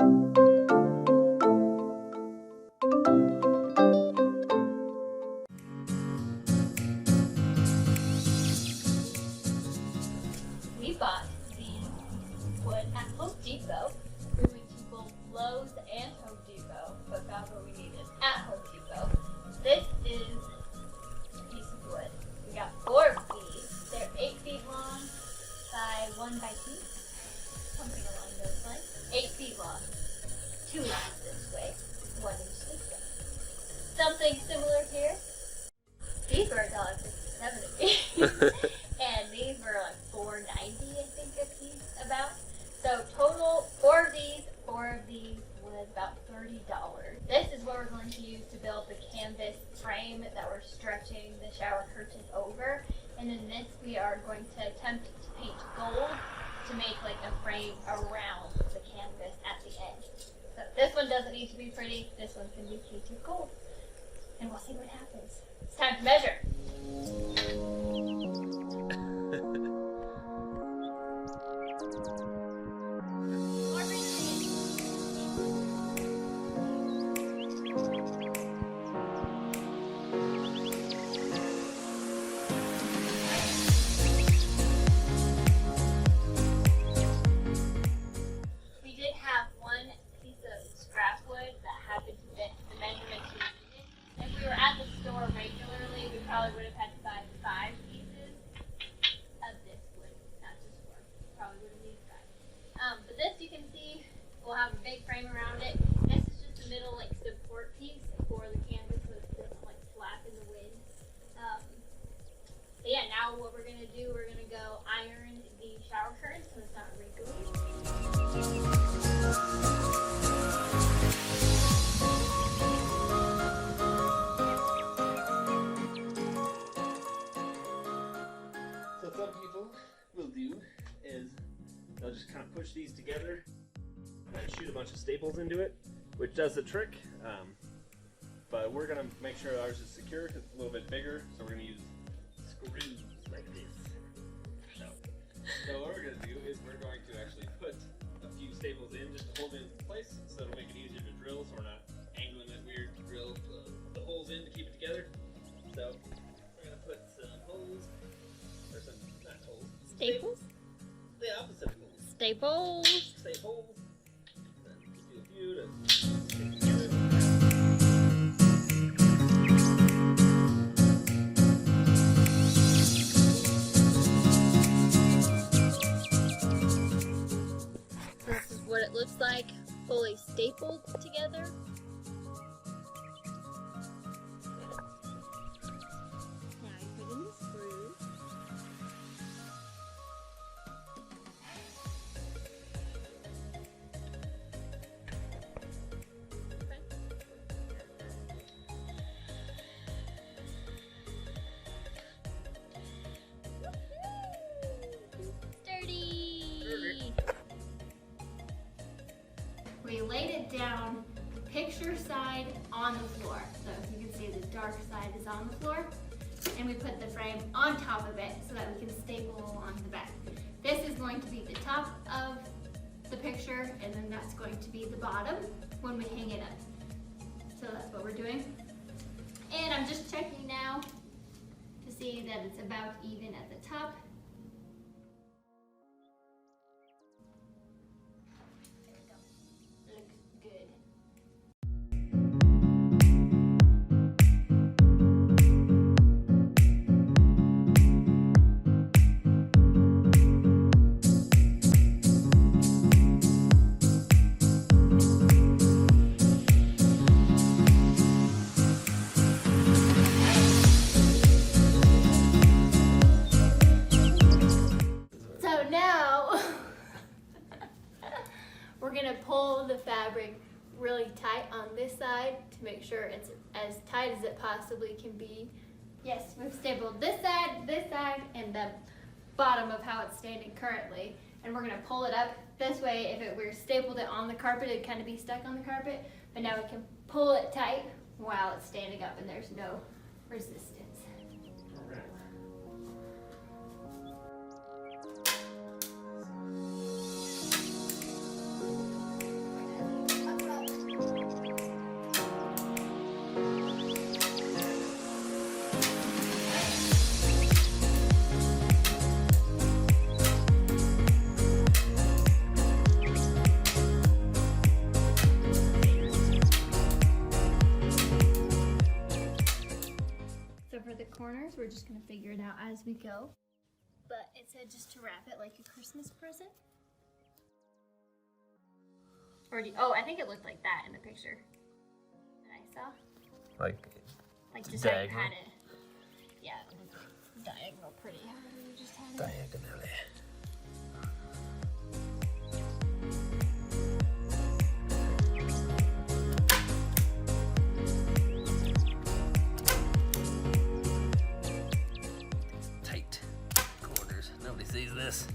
We bought these wood at Home Depot. We went to both Lowe's and Home Depot, but found what we needed at Home Depot. This is a piece of wood. We got 4 of these. They're 8 feet long by 1 by 2, something along those lines. 8 feet long. 2 inches this way, 1 inch this way. Something similar here. These were $1.57 and these were like $4.90, I think, a piece about. So total, 4 of these was about $30. This is what we're going to use to build the canvas frame that we're stretching the shower curtain over. And in this, we are going to attempt to paint gold to make like a frame around the canvas at the end. So this one doesn't need to be pretty. This one can be painted gold. And we'll see what happens. It's time to measure. We did have one piece of scrap wood that happened to fit the measurements we needed. If we were at the store regularly, we probably would have had to buy 5 pieces of this wood, not just 4. Probably would have needed 5. But this, you can see, will have a big frame around it. This is just the middle like support piece for the canvas so it doesn't like flap in the wind. So yeah, now what we're gonna do, we're gonna go iron the shower curtain so it's not wrinkly. So what some people will do is they'll just kind of push these together and shoot a bunch of staples into it, which does the trick. But we're gonna make sure ours is secure because it's a little bit bigger, so we're gonna use screws like this. So what we're gonna do is we're going to actually put a few staples in just to hold it in place, so it'll make it easier to drill, so we're not angling it weird to drill the holes in to keep it together. So we're gonna put some holes, or some, not holes, Staples? the opposite of holes. Staples. Staples. Then just do a few to stick together. This is what it looks like, fully stapled together. Now you put in the screws. Sturdy! We laid it down picture side on the floor. So as you can see, the dark side is on the floor. And we put the frame on top of it so that we can staple on the back. This is going to be the top of the picture, and then that's going to be the bottom when we hang it up. So that's what we're doing. And I'm just checking now to see that it's about even at the top. There we go. Looks good. So now we're gonna pull the fabric really tight on this side to make sure it's as tight as it possibly can be. Yes, we've stapled this side, and the bottom of how it's standing currently. And we're gonna pull it up this way. If it were stapled it on the carpet, it'd kind of be stuck on the carpet. But now we can pull it tight while it's standing up and there's no resistance. corners. We're just gonna figure it out as we go. But it said just to wrap it like a Christmas present. Or oh, I think it looked like that in the picture that I saw. Like just how you had it. Yeah, it was diagonal pretty. However you just had it. Diagonally. Tight corners. Nobody sees this.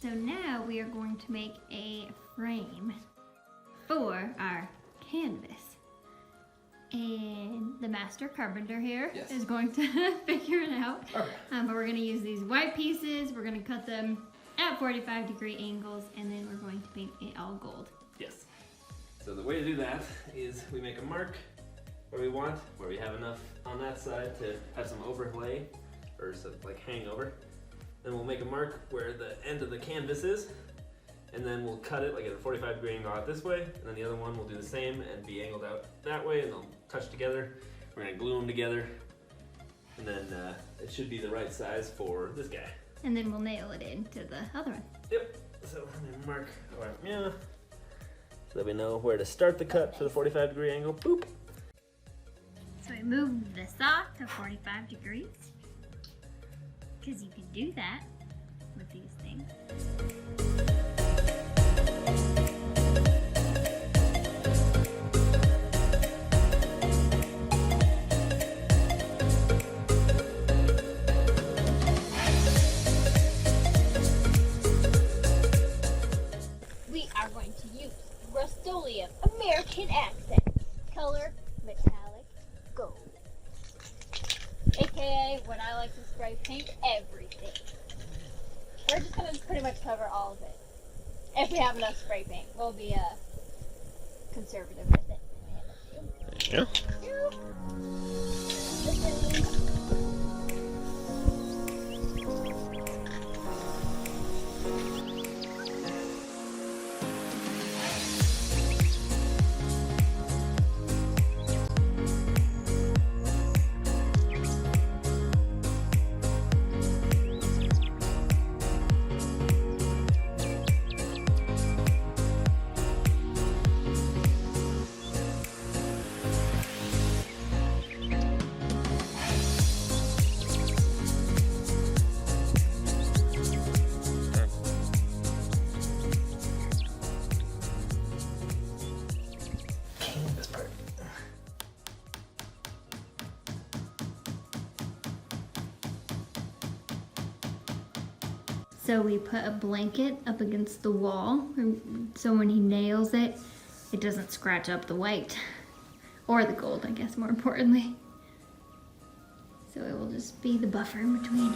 So now we are going to make a frame for our canvas. And the master carpenter here is going to figure it out. Okay. But we're going to use these white pieces. We're going to cut them at 45-degree angles, and then we're going to paint it all gold. Yes. So the way to do that is we make a mark where we want, where we have enough on that side to have some overlay or some like hangover. Then we'll make a mark where the end of the canvas is, and then we'll cut it like at a 45-degree angle out this way, and then the other one will do the same and be angled out that way, and they'll touch together. We're gonna glue them together, and then it should be the right size for this guy. And then we'll nail it into the other one. Yep. So I'm gonna mark so that we know where to start the cut for the 45-degree angle. Boop. So we move the saw to 45 degrees. Because you can do that with these things. We are going to use Rust-Oleum American Accent color metallic gold. AKA when I like to spray paint everything. We're just gonna pretty much cover all of it. If we have enough spray paint, we'll be conservative with it. Yeah. So we put a blanket up against the wall, so when he nails it, it doesn't scratch up the white. Or the gold, I guess, more importantly. So it will just be the buffer in between.